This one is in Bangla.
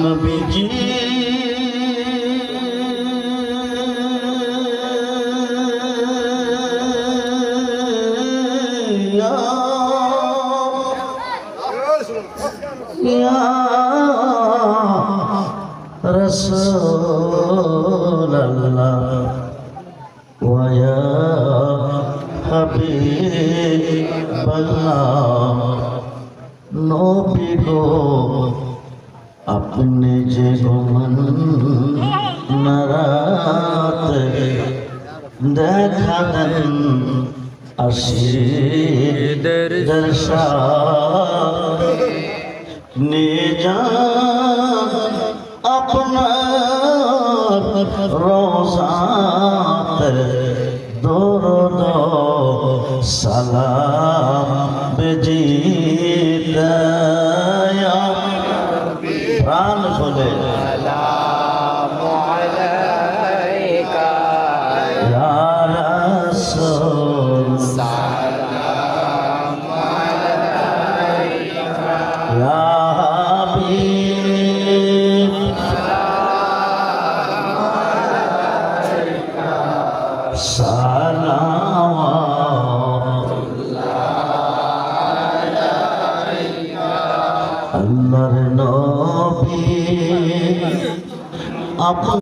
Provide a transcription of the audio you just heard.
নবীজি ইয়া রাসূলুল্লাহ ওয়া ইয়া হাবিবাল্লাহ নবী গো আপনি যে ঘুমান নারাতে দেখা দেন আশিদের দর্শন নিয়ে যান আপনার রোজাতে দরুদ সালাম বেজিতে প্রাণ খুলে সালামু আলাইকা ইয়া রাসূল সালামু আলাইকা ইয়া হাবিব সালাম আল্লাহর নবী